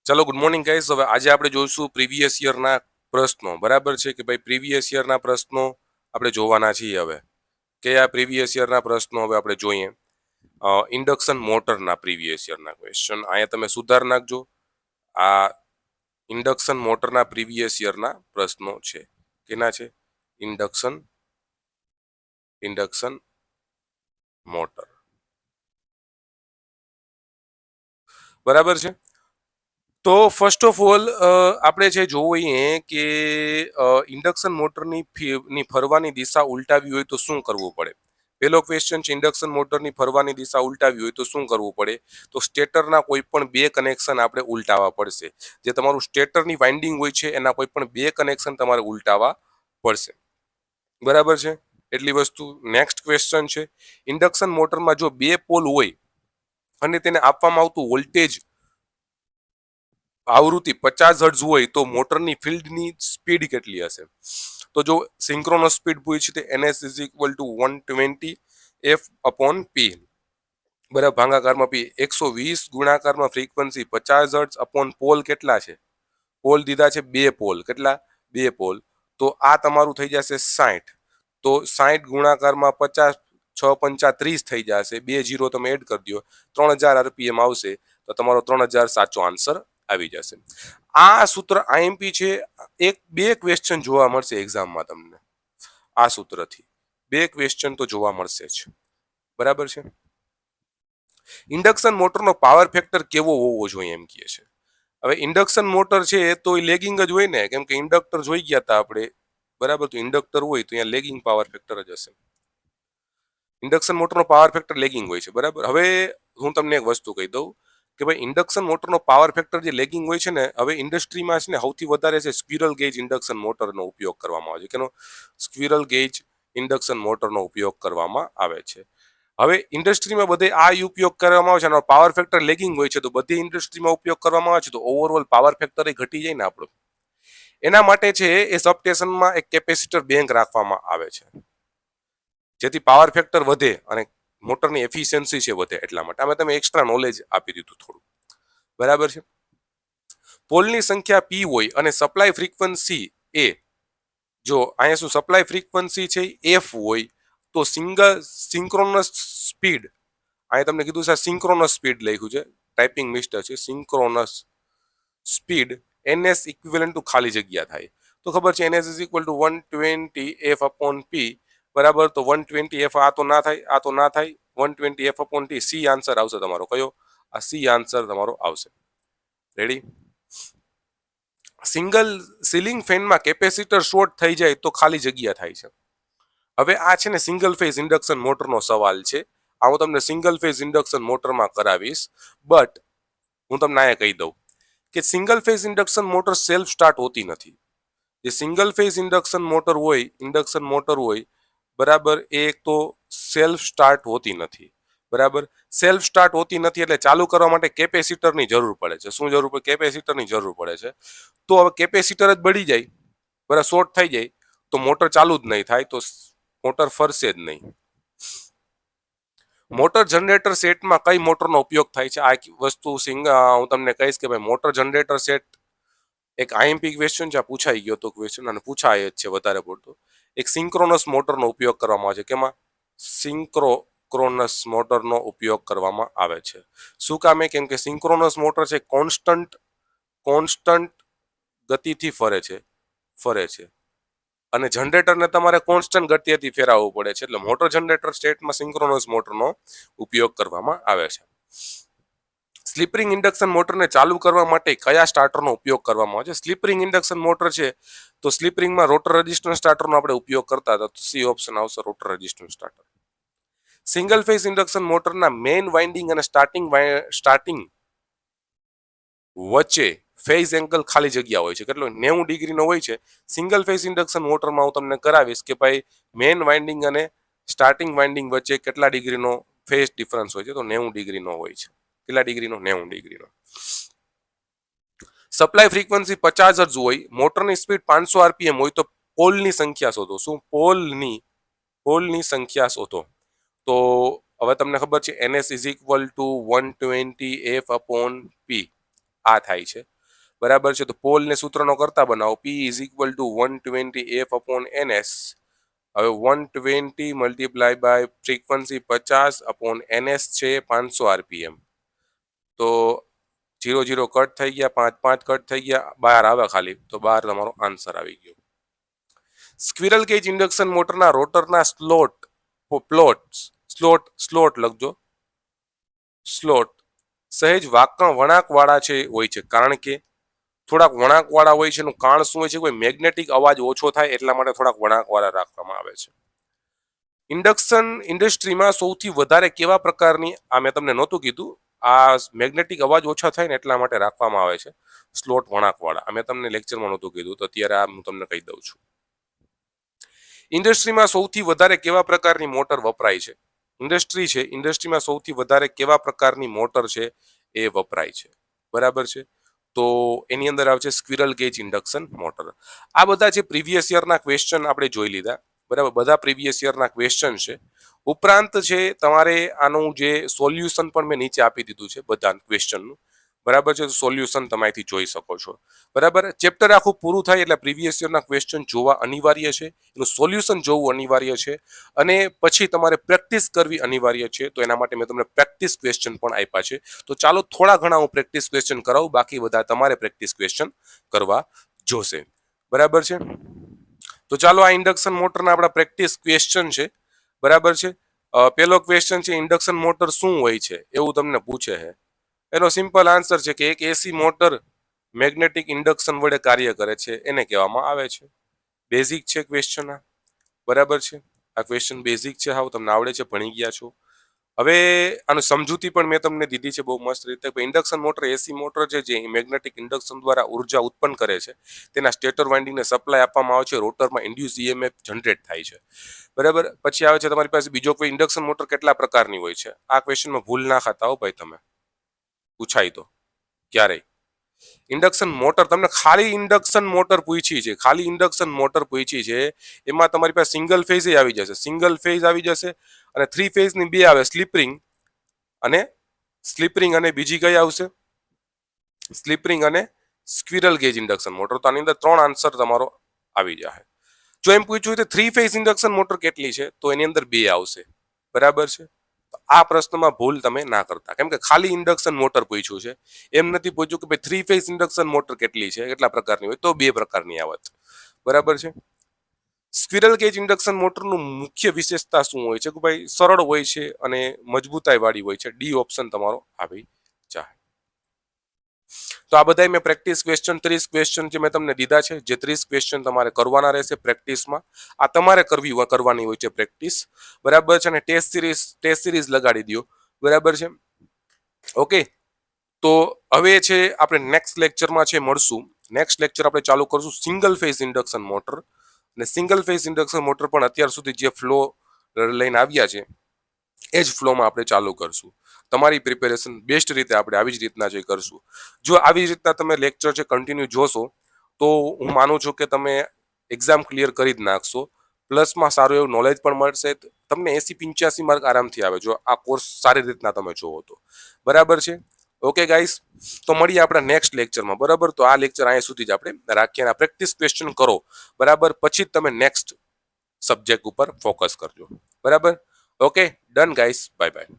ચલો good morning guys. હવે આજે આપણે જોઈશું પ્રીવિયસ યરના પ્રશ્નો। બરાબર છે કે ભાઈ પ્રીવિયસ યરના પ્રશ્નો આપણે જોવાના છીએ। હવે કે આ પ્રીવિયસ યરના પ્રશ્નો હવે આપણે જોઈએ। ઇન્ડક્શન મોટરના પ્રીવિયસ યરના ક્વેશ્ચન અહીંયા તમે સુધાર નાખજો। આ ઇન્ડક્શન મોટરના પ્રીવિયસ યરના પ્રશ્નો છે। કેના છે? Induction motor. બરાબર છે। તો ફર્સ્ટ ઓફ ઓલ આપણે જે જોઈએ કે ઇન્ડક્શન મોટરની ફરવાની દિશા ઉલટાવી હોય તો શું કરવું પડે। પહેલો ક્વેશ્ચન છે ઇન્ડક્શન મોટરની ફરવાની દિશા ઉલટાવી હોય તો શું કરવું પડે। તો સ્ટેટરના કોઈ પણ બે કનેક્શન આપણે ઉલટાવવા પડશે। જે તમારું સ્ટેટરની વાઇન્ડિંગ હોય છે એના કોઈ પણ બે કનેક્શન તમારે ઉલટાવવા પડશે। બરાબર છે, એટલી વસ્તુ। નેક્સ્ટ ક્વેશ્ચન છે ઇન્ડક્શન મોટરમાં જો બે પોલ હોય અને તેને આપવામાં આવતું વોલ્ટેજ આવૃત્તિ 50 હર્ટ્ઝ હોય તો મોટરની ફિલ્ડની સ્પીડ કેટલી હશે। તો જો સિંક્રોનસ સ્પીડ પૂછી છે ns = 120 f/p બરાબર ભાગાકારમાં p 120 ગુણાકારમાં ફ્રીક્વન્સી 50 હર્ટ્ઝ અપોન પોલ કેટલા છે। પોલ દીધા છે બે પોલ, કેટલા? બે પોલ। તો આ તમારું થઈ જશે 60। તો 60 ગુણાકારમાં 50 6 5 30 થઈ જશે। બે જીરો તમે એડ કરી દો 3000 rpm આવશે। તો તમારો 3000 સાચો આન્સર આવી જશે। આ સૂત્ર આઈએમપી છે। એક બે ક્વેશ્ચન જોવા મળશે એક્ઝામમાં તમને। આ સૂત્રથી બે ક્વેશ્ચન તો જોવા મળશે જ। બરાબર છે। ઇન્ડક્શન મોટરનો પાવર ફેક્ટર કેવો હોવો જોઈએ એમ કહે છે। હવે ઇન્ડક્શન મોટર છે તો એ લેગિંગ જ હોય ને, કેમ કે ઇન્ડક્ટર જોઈ ગયા હતા આપણે। બરાબર, તો ઇન્ડક્ટર હોય તો અહીંયા લેગિંગ પાવર ફેક્ટર જ હશે। ઇન્ડક્શન મોટરનો પાવર ફેક્ટર લેગિંગ હોય છે। બરાબર, હવે હું તમને એક વસ્તુ કહી દઉં કે ભાઈ ઇન્ડક્શન મોટરનો પાવર ફેક્ટર જે લેગિંગ હોય છે ને, હવે ઇન્ડસ્ટ્રીમાં છે ને સૌથી વધારે છે સ્ક્વિરલ ગેજ ઇન્ડક્શન મોટરનો ઉપયોગ કરવામાં આવે છે। કેનો? સ્ક્વિરલ ગેજ ઇન્ડક્શન મોટરનો ઉપયોગ કરવામાં આવે છે। હવે ઇન્ડસ્ટ્રીમાં બધે આ ઉપયોગ કરવામાં આવે છે અને પાવર ફેક્ટર લેગિંગ હોય છે, તો બધી ઇન્ડસ્ટ્રીમાં ઉપયોગ કરવામાં આવે છે તો ઓવરઓલ પાવર ફેક્ટર એ ઘટી જાય ને આપણો। એના માટે છે એ સબસ્ટેશનમાં એક કેપેસિટર બેંક રાખવામાં આવે છે, જેથી પાવર ફેક્ટર વધે અને મોટરની એફિશિયન્સી છે વધે। એટલા માટે અમે તમે એક્સ્ટ્રા નોલેજ આપી દીધું થોડું। બરાબર છે। પોલની સંખ્યા p હોય અને સપ્લાય ફ્રીક્વન્સી a, જો અહીંયા શું સપ્લાય ફ્રીક્વન્સી છે f હોય તો સિંક્રોનસ સ્પીડ, અહીંયા તમને કીધું છે સિંક્રોનસ સ્પીડ લખ્યું છે, ટાઈપિંગ મિસ્ટેક છે। Synchronous speed ns equivalent two ખાલી જગ્યા થાય તો ખબર છે ns = 120 f/p બરાબર। તો 120 f આ તો ના થાય, આ તો ના થાય, 120 f/t સી આન્સર આવશે તમારો। કયો? આ સી આન્સર તમારો આવશે। રેડી? સિંગલ સીલિંગ ફેનમાં કેપેસિટર શોર્ટ થઈ જાય તો ખાલી જગ્યા થાય છે। હવે આ છે ને સિંગલ ફેઝ ઇન્ડક્શન મોટરનો સવાલ છે। આ હું તમને સિંગલ ફેઝ ઇન્ડક્શન મોટરમાં કરાવીશ, બટ હું તમને અહીંયા કહી દઉં કે single phase induction motor self start હોતી નથી। જે સિંગલ ફેઝ ઇન્ડક્શન મોટર હોય બરાબર, એ એક તો સેલ્ફ સ્ટાર્ટ હોતી નથી। બરાબર, સેલ્ફ સ્ટાર્ટ હોતી નથી એટલે ચાલુ કરવા માટે કેપેસિટરની જરૂર પડે છે। શું જરૂર પડે? કેપેસિટરની જરૂર પડે છે। તો હવે કેપેસિટર જ બળી જાય, બરાબર, શોર્ટ થઈ જાય તો મોટર ચાલુ જ નહીં થાય, તો મોટર ફરશે જ નહીં। મોટર જનરેટર સેટમાં કઈ મોટરનો ઉપયોગ થાય છે? આ વસ્તુ હું તમને કહીશ કે ભાઈ મોટર જનરેટર સેટ એક આઈએમપી ક્વેશ્ચન છે, પૂછાઈ ગયો તો ક્વેશ્ચન અને પૂછાય જ છે વધારે પડતો। એક સિંક્રોનસ મોટરનો ઉપયોગ કરવામાં આવે છે। કેમાં? સિંક્રોનસ મોટરનો ઉપયોગ કરવામાં આવે છે। શું કામે? કેમ કે સિંક્રોનસ મોટર છે કોન્સ્ટન્ટ ગતિથી ફરે છે અને જનરેટરને તમારે કોન્સ્ટન્ટ ગતિથી ફેરવવું પડે છે। એટલે મોટર જનરેટર સ્ટેટમાં સિંક્રોનસ મોટરનો ઉપયોગ કરવામાં આવે છે। સ્લીપ રિંગ ઇન્ડક્શન મોટરને ચાલુ કરવા માટે કયા સ્ટાર્ટરનો ઉપયોગ કરવામાં આવે છે? સ્લીપ રિંગ ઇન્ડક્શન મોટર છે તો સ્લીપ રિંગમાં રોટર રેઝિસ્ટન્સ સ્ટાર્ટરનો આપણે ઉપયોગ કરતા હતા, તો સી ઓપ્શન આવશે, rotor resistance starter. Single phase induction મોટરના મેઇન વાઇન્ડિંગ અને સ્ટાર્ટિંગ વચ્ચે ફેઝ એંગલ ખાલી જગ્યા હોય છે, કેટલો? 90 ડિગ્રીનો હોય છે। સિંગલ ફેઝ ઇન્ડક્શન મોટરમાં હું તમને કરાવીશ કે ભાઈ મેઇન વાઇન્ડિંગ અને સ્ટાર્ટિંગ વાઇન્ડિંગ વચ્ચે કેટલા ડિગ્રીનો ફેઝ ડિફરન્સ હોય છે? તો 90 ડિગ્રીનો હોય છે। કેટલા ડિગ્રીનો? 90 ડિગ્રીનો। સપ્લાય ફ્રીક્વન્સી 50 હર્ટ્ઝ હોય, મોટરની સ્પીડ 500 rpm હોય તો પોલની સંખ્યા શોધો। શું? પોલની સંખ્યા શોધો। તો હવે તમને ખબર છે ns = 120 f/p આ થાય છે। બરાબર છે. તો પોલને સૂત્રનો કરતા બનાવો. P is equal to 120 F upon NS. હવે 120 multiply by frequency 50 upon NS છે 500 RPM. તો 0 0 કટ થઈ ગયા, 5 5 કટ થઈ ગયા, 12 આવે ખાલી. તો 12 તમારો આન્સર આવી ગયો. સ્ક્વિરલ કેજ ઇન્ડક્શન મોટરના રોટરના સ્લોટ લખજો. સ્લોટ સહેજ વળાંકવાળા હોય છે, કારણ કે થોડાક વળાંકવાળા હોય છે. એનું કારણ શું હોય છે? કોઈ મેગ્નેટિક અવાજ ઓછો થાય એટલા માટે થોડાક વળાંકવાળા રાખવામાં આવે છે. ઇન્ડક્શન ઇન્ડસ્ટ્રીમાં સૌથી વધારે કેવા પ્રકારની, આ મેં તમને નહોતું કીધું, આ મેગ્નેટિક અવાજ ઓછા થાય ને એટલા માટે રાખવામાં આવે છે સ્લોટ વળાંકવાળા. આ મેં તમને લેક્ચરમાં નહોતું કીધું, તો અત્યારે આ હું તમને કહી દઉં છું. ઇન્ડસ્ટ્રીમાં સૌથી વધારે કેવા પ્રકારની મોટર વપરાય છે? ઇન્ડસ્ટ્રીમાં સૌથી વધારે કેવા પ્રકારની મોટર છે એ વપરાય છે? બરાબર છે. તો એની અંદર આવે છે સ્ક્વિરલ કેજ ઇન્ડક્શન મોટર. આ બધા જે પ્રીવિયસ યરના ક્વેશ્ચન આપણે જોઈ લીધા, બરાબર. બધા પ્રીવિયસ યરના ક્વેશ્ચન છે. ઉપરાંત છે તમારે આનું જે સોલ્યુશન પણ મેં નીચે આપી દીધું છે બધા ક્વેશ્ચનનું, બરાબર છે. સોલ્યુશન તમે અહીંથી જોઈ શકો છો, બરાબર. ચેપ્ટર આખું પૂરું થાય એટલે પ્રીવિયસ યરના ક્વેશ્ચન જોવા અનિવાર્ય છે, એનું સોલ્યુશન જોવું અનિવાર્ય છે, અને પછી તમારે પ્રેક્ટિસ કરવી અનિવાર્ય છે. તો એના માટે મેં તમને પ્રેક્ટિસ ક્વેશ્ચન પણ આપ્યા છે. તો ચાલો થોડા ઘણા હું પ્રેક્ટિસ ક્વેશ્ચન કરાવું, બાકી બધા તમારે પ્રેક્ટિસ ક્વેશ્ચન કરવા જોશે, બરાબર છે. તો ચાલો આ ઇન્ડક્શન મોટરના આપણા પ્રેક્ટિસ ક્વેશ્ચન છે, બરાબર છે. પહેલો ક્વેશ્ચન છે, ઇન્ડક્શન મોટર શું હોય છે એવું તમને પૂછે છે. એનો સિમ્પલ આન્સર છે કે એક એસી મોટર મેગ્નેટિક ઇન્ડક્શન વડે કાર્ય કરે છે, એને કહેવામાં આવે છે. બેઝિક છે ક્વેશ્ચન આ, બરાબર છે. આ ક્વેશ્ચન બેઝિક છે, હાવ તમને આવડે છે, ભણી ગયા છો. હવે આનું સમજૂતી પણ મેં તમને દીધી છે બહુ મસ્ત રીતે. ઇન્ડક્શન મોટર એસી મોટર છે જે મેગ્નેટિક ઇન્ડક્શન દ્વારા ઉર્જા ઉત્પન્ન કરે છે. તેના સ્ટેટર વાઇન્ડિંગને સપ્લાય આપવામાં આવે છે, રોટરમાં ઇન્ડ્યુસ EMF જનરેટ થાય છે, બરાબર. પછી આવે છે તમારી પાસે બીજો કોઈ ઇન્ડક્શન મોટર કેટલા પ્રકારની હોય છે. આ ક્વેશ્ચનમાં ભૂલ ના ખાતા હો ભાઈ તમે, પૂછાય તો ક્યારેય. ઇન્ડક્શન મોટર તમને ખાલી ઇન્ડક્શન મોટર પૂછી છે, ખાલી ઇન્ડક્શન મોટર પૂછી છે, એમાં તમારી પાસે સિંગલ ફેઝ આવી જશે, સિંગલ ફેઝ આવી જશે, અને 3 ફેઝની બે આવે, સ્લીપરિંગ અને બીજી કઈ આવશે? સ્લીપરિંગ અને સ્ક્વિરલ ગેજ ઇન્ડક્શન મોટર. તો આની અંદર 3 આન્સર તમારો આવી જાય. જો એમ પૂછ્યું તો 3 ફેઝ ઇન્ડક્શન મોટર કેટલી છે, તો એની અંદર 2 આવશે, બરાબર છે. આ પ્રશ્નમાં ભૂલ તમે ના કરતા, કેમ કે ખાલી ઇન્ડક્શન મોટર પૂછ્યું છે, એમ નથી પૂછ્યું કે ભાઈ 3 ફેઝ ઇન્ડક્શન મોટર કેટલી છે, કેટલા પ્રકારની હોય, તો 2 પ્રકારની આવત, બરાબર છે. સ્ક્વિરલ કેજ ઇન્ડક્શન મોટરનું મુખ્ય વિશેષતા શું હોય છે? કે ભાઈ સરળ હોય છે અને મજબૂતાઈ વાળી હોય છે. ડી ઓપ્શન તમારો આવી જાય. તો આ બધા મેં પ્રેક્ટિસ ક્વેશ્ચન 30 ક્વેશ્ચન જે મેં તમને દીધા છે, જે 30 ક્વેશ્ચન તમારે કરવાના રહેશે પ્રેક્ટિસમાં. આ તમારે કરવાની હોય છે પ્રેક્ટિસ, બરાબર છે. અને ટેસ્ટ સિરીઝ લગાડી દો, બરાબર છે. ઓકે, તો હવે છે આપણે નેક્સ્ટ લેક્ચરમાં છે મળશું. નેક્સ્ટ લેક્ચર આપણે ચાલુ કરશું સિંગલ ફેઝ ઇન્ડક્શન મોટર. અને સિંગલ ફેઝ ઇન્ડક્શન મોટર પણ અત્યાર સુધી જે ફ્લો લઈને આવ્યા છે એ જ ફ્લોમાં આપણે ચાલુ કરશું. તમારી પ્રિપેરેશન બેસ્ટ રીતે આપણે આવી જ રીતના જે કરશું. જો આવી રીતના તમે લેક્ચર છે કન્ટિન્યુ જોશો તો હું માનું છું કે તમે એક્ઝામ ક્લિયર કરી જ નાખશો. પ્લસમાં સારું એવું નોલેજ પણ મળશે. તમને 80-85 માર્ક આરામથી આવે જો આ કોર્સ સારી રીતના તમે જોવો તો, બરાબર છે. ઓકે ગાઈસ, તો મળીએ આપણા નેક્સ્ટ લેક્ચરમાં, બરાબર. તો આ લેક્ચર અહીંયા સુધી જ આપણે રાખીએ. અને પ્રેક્ટિસ ક્વેશ્ચન કરો, બરાબર. પછી તમે નેક્સ્ટ સબ્જેક્ટ ઉપર ફોકસ કરજો, બરાબર. Okay, done guys, bye bye.